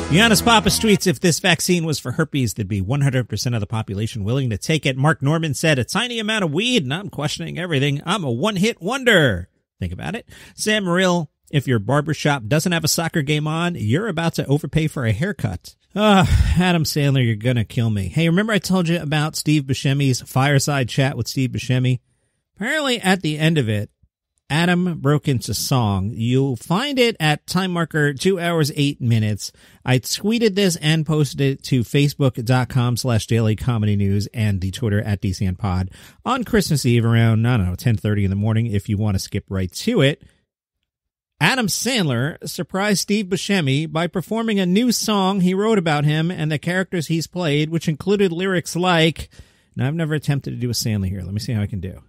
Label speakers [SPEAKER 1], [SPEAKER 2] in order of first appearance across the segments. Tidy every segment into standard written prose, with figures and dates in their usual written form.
[SPEAKER 1] The Honest Papa tweets, if this vaccine was for herpes, there'd be 100% of the population willing to take it. Mark Norman said, a tiny amount of weed, and I'm questioning everything. I'm a one-hit wonder. Think about it. Sam Morrill, if your barbershop doesn't have a soccer game on, you're about to overpay for a haircut. Adam Sandler, you're gonna kill me. Hey, remember I told you about Steve Buscemi's fireside chat with Steve Buscemi? Apparently, at the end of it, Adam broke into song. You'll find it at time marker 2 hours, 8 minutes. I tweeted this and posted it to facebook.com/Daily Comedy News and the Twitter at DCNPod on Christmas Eve around, 10:30 in the morning if you want to skip right to it. Adam Sandler surprised Steve Buscemi by performing a new song he wrote about him and the characters he's played, which included lyrics like, now I've never attempted to do a Sandler here. Let me see how I can do.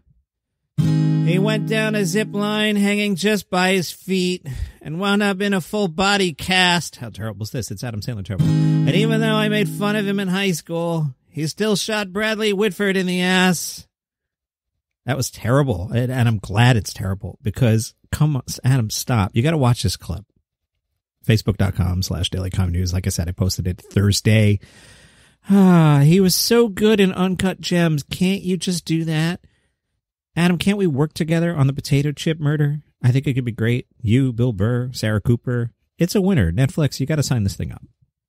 [SPEAKER 1] He went down a zip line hanging just by his feet and wound up in a full body cast. How terrible is this? It's Adam Sandler terrible. And even though I made fun of him in high school, he still shot Bradley Whitford in the ass. That was terrible. And I'm glad it's terrible because, come on, Adam, stop. You got to watch this clip. Facebook.com/Daily Comedy News. Like I said, I posted it Thursday. He was so good in Uncut Gems. Can't you just do that? Adam, can't we work together on the potato chip murder? I think it could be great. You, Bill Burr, Sarah Cooper. It's a winner. Netflix, you got to sign this thing up.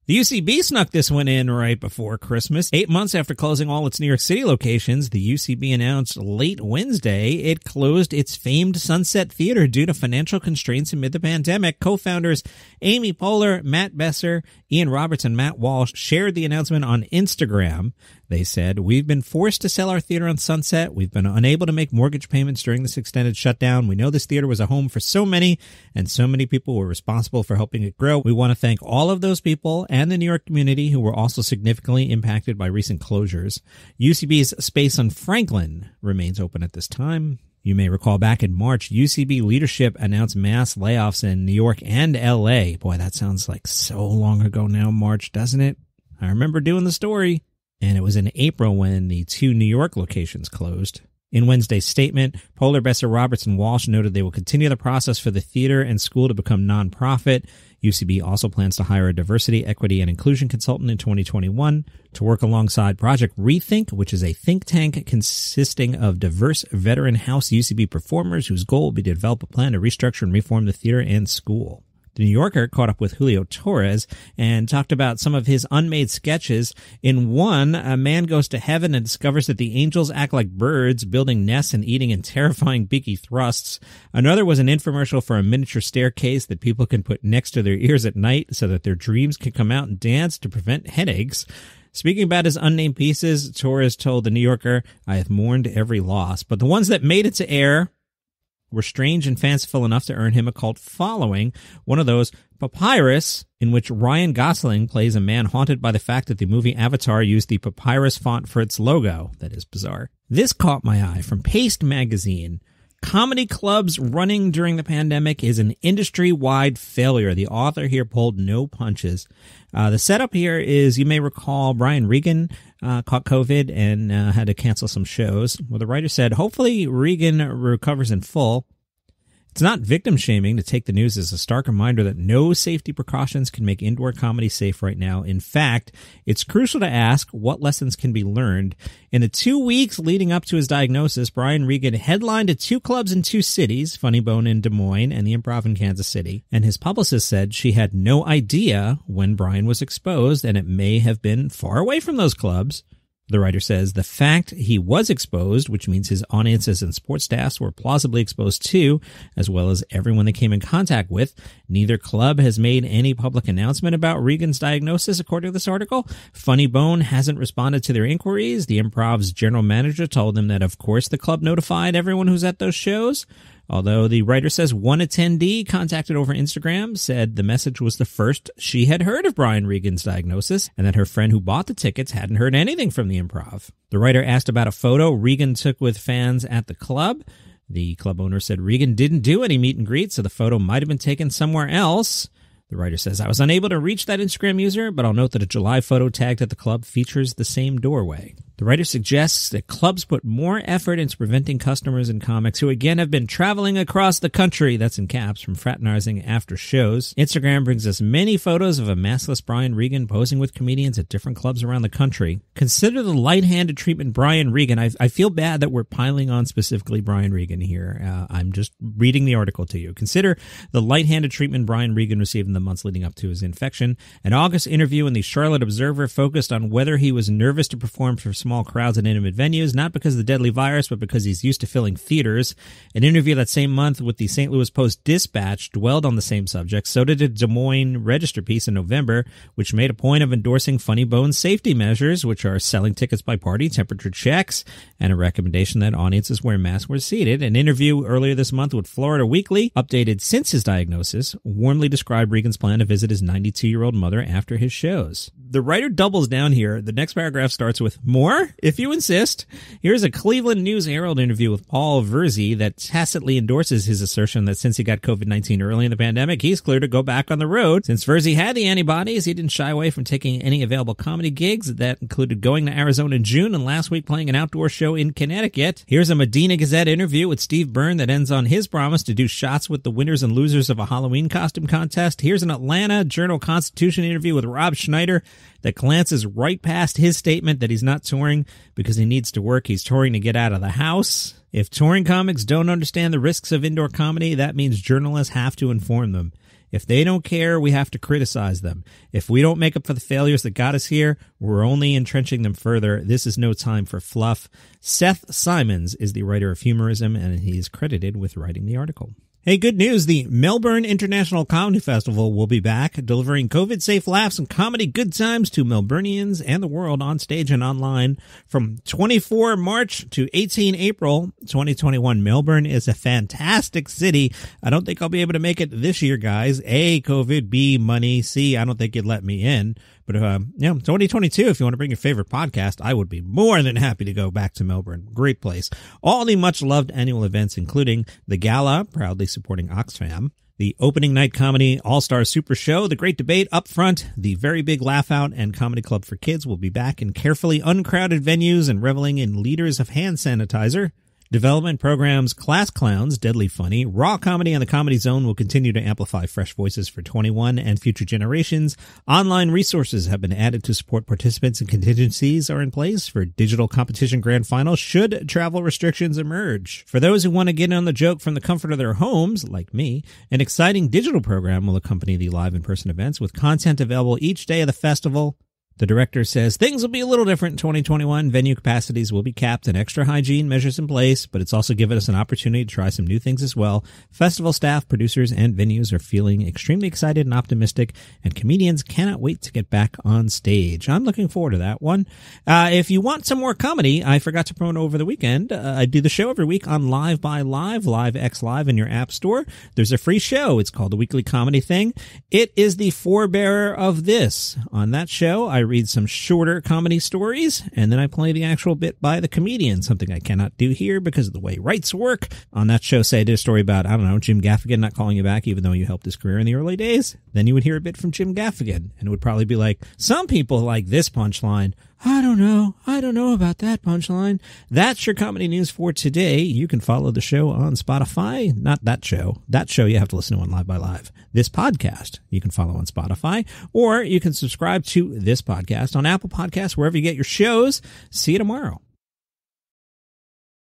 [SPEAKER 1] The UCB snuck this one in right before Christmas. 8 months after closing all its New York City locations, the UCB announced late Wednesday it closed its famed Sunset Theater due to financial constraints amid the pandemic. Co-founders Amy Poehler, Matt Besser, Ian Roberts, and Matt Walsh shared the announcement on Instagram. They said, we've been forced to sell our theater on Sunset. We've been unable to make mortgage payments during this extended shutdown. We know this theater was a home for so many, and so many people were responsible for helping it grow. We want to thank all of those people and the New York community who were also significantly impacted by recent closures. UCB's space on Franklin remains open at this time. You may recall back in March, UCB leadership announced mass layoffs in New York and LA. Boy, that sounds like so long ago now, March, doesn't it? I remember doing the story. And it was in April when the 2 New York locations closed. In Wednesday's statement, Poehler, Besser, Roberts, and Walsh noted they will continue the process for the theater and school to become nonprofit. UCB also plans to hire a diversity, equity, and inclusion consultant in 2021 to work alongside Project Rethink, which is a think tank consisting of diverse veteran House UCB performers whose goal will be to develop a plan to restructure and reform the theater and school. The New Yorker caught up with Julio Torres and talked about some of his unmade sketches. In one, a man goes to heaven and discovers that the angels act like birds, building nests and eating in terrifying beaky thrusts. Another was an infomercial for a miniature staircase that people can put next to their ears at night so that their dreams can come out and dance to prevent headaches. Speaking about his unnamed pieces, Torres told The New Yorker, I have mourned every loss, but the ones that made it to air were strange and fanciful enough to earn him a cult following. One of those, Papyrus, in which Ryan Gosling plays a man haunted by the fact that the movie Avatar used the papyrus font for its logo. That is bizarre. This caught my eye from Paste magazine. Comedy clubs running during the pandemic is an industry-wide failure. The author here pulled no punches. The setup here is, you may recall, Brian Regan caught COVID and had to cancel some shows. Well, the writer said, hopefully Regan recovers in full. It's not victim shaming to take the news as a stark reminder that no safety precautions can make indoor comedy safe right now. In fact, it's crucial to ask what lessons can be learned. In the 2 weeks leading up to his diagnosis, Brian Regan headlined at 2 clubs in 2 cities, Funny Bone in Des Moines and the Improv in Kansas City. And his publicist said she had no idea when Brian was exposed, and it may have been far away from those clubs. The writer says the fact he was exposed, which means his audiences and sports staffs were plausibly exposed too, as well as everyone they came in contact with. Neither club has made any public announcement about Regan's diagnosis, according to this article. Funny Bone hasn't responded to their inquiries. The Improv's general manager told them that, of course, the club notified everyone who's at those shows. Although the writer says one attendee contacted over Instagram said the message was the first she had heard of Brian Regan's diagnosis and that her friend who bought the tickets hadn't heard anything from the Improv. The writer asked about a photo Regan took with fans at the club. The club owner said Regan didn't do any meet and greet, so the photo might have been taken somewhere else. The writer says, I was unable to reach that Instagram user, but I'll note that a July photo tagged at the club features the same doorway. The writer suggests that clubs put more effort into preventing customers and comics who again have been traveling across the country, that's in caps, from fraternizing after shows. Instagram brings us many photos of a maskless Brian Regan posing with comedians at different clubs around the country. Consider the light-handed treatment Brian Regan. I feel bad that we're piling on specifically Brian Regan here. I'm just reading the article to you. Consider the light-handed treatment Brian Regan received in the months leading up to his infection. An August interview in the Charlotte Observer focused on whether he was nervous to perform for small crowds in intimate venues, not because of the deadly virus, but because he's used to filling theaters. An interview that same month with the St. Louis Post-Dispatch dwelled on the same subject. So did a Des Moines Register piece in November, which made a point of endorsing Funny Bone's safety measures, which are selling tickets by party, temperature checks, and a recommendation that audiences wear masks where seated. An interview earlier this month with Florida Weekly, updated since his diagnosis, warmly described Regan's plan to visit his 92-year-old mother after his shows. The writer doubles down here. The next paragraph starts with, more, if you insist. Here's a Cleveland News Herald interview with Paul Verzi that tacitly endorses his assertion that since he got COVID-19 early in the pandemic, he's clear to go back on the road. Since Verzi had the antibodies, he didn't shy away from taking any available comedy gigs. That included going to Arizona in June and last week playing an outdoor show in Connecticut. Here's a Medina Gazette interview with Steve Byrne that ends on his promise to do shots with the winners and losers of a Halloween costume contest. Here's an Atlanta Journal-Constitution interview with Rob Schneider that glances right past his statement that he's not touring because he needs to work. He's touring to get out of the house. If touring comics don't understand the risks of indoor comedy, that means journalists have to inform them. If they don't care, we have to criticize them. If we don't make up for the failures that got us here, we're only entrenching them further. This is no time for fluff. Seth Simons is the writer of Humorism, and he is credited with writing the article. Hey, good news. The Melbourne International Comedy Festival will be back, delivering COVID-safe laughs and comedy good times to Melburnians and the world on stage and online from 24 March to 18 April 2021. Melbourne is a fantastic city. I don't think I'll be able to make it this year, guys. A, COVID, B, money, C, I don't think you'd let me in. But, 2022, if you want to bring your favorite podcast, I would be more than happy to go back to Melbourne. Great place. All the much-loved annual events, including the Gala, proudly supporting Oxfam, the opening night comedy All-Star Super Show, the Great Debate up front, the Very Big Laugh Out, and Comedy Club for Kids will be back in carefully uncrowded venues and reveling in liters of hand sanitizer. Development programs Class Clowns, Deadly Funny, Raw Comedy, and the Comedy Zone will continue to amplify fresh voices for 21 and future generations. Online resources have been added to support participants, and contingencies are in place for digital competition grand finals should travel restrictions emerge. For those who want to get on the joke from the comfort of their homes, like me, an exciting digital program will accompany the live in-person events with content available each day of the festival. The director says things will be a little different in 2021. Venue capacities will be capped and extra hygiene measures in place, but it's also given us an opportunity to try some new things as well. Festival staff, producers, and venues are feeling extremely excited and optimistic, and comedians cannot wait to get back on stage. I'm looking forward to that one. If you want some more comedy, I forgot to promote over the weekend. I do the show every week on Live by Live, Live X Live in your app store. There's a free show. It's called The Weekly Comedy Thing. It is the forebearer of this. On that show, I read some shorter comedy stories, and then I play the actual bit by the comedian, something I cannot do here because of the way rights work. On that show, say I did a story about, Jim Gaffigan not calling you back even though you helped his career in the early days. Then you would hear a bit from Jim Gaffigan, and it would probably be like, some people like this punchline. I don't know about that punchline. That's your comedy news for today. You can follow the show on Spotify. Not that show. That show you have to listen to on Live by Live. This podcast you can follow on Spotify, or you can subscribe to this podcast on Apple Podcasts, wherever you get your shows. See you tomorrow.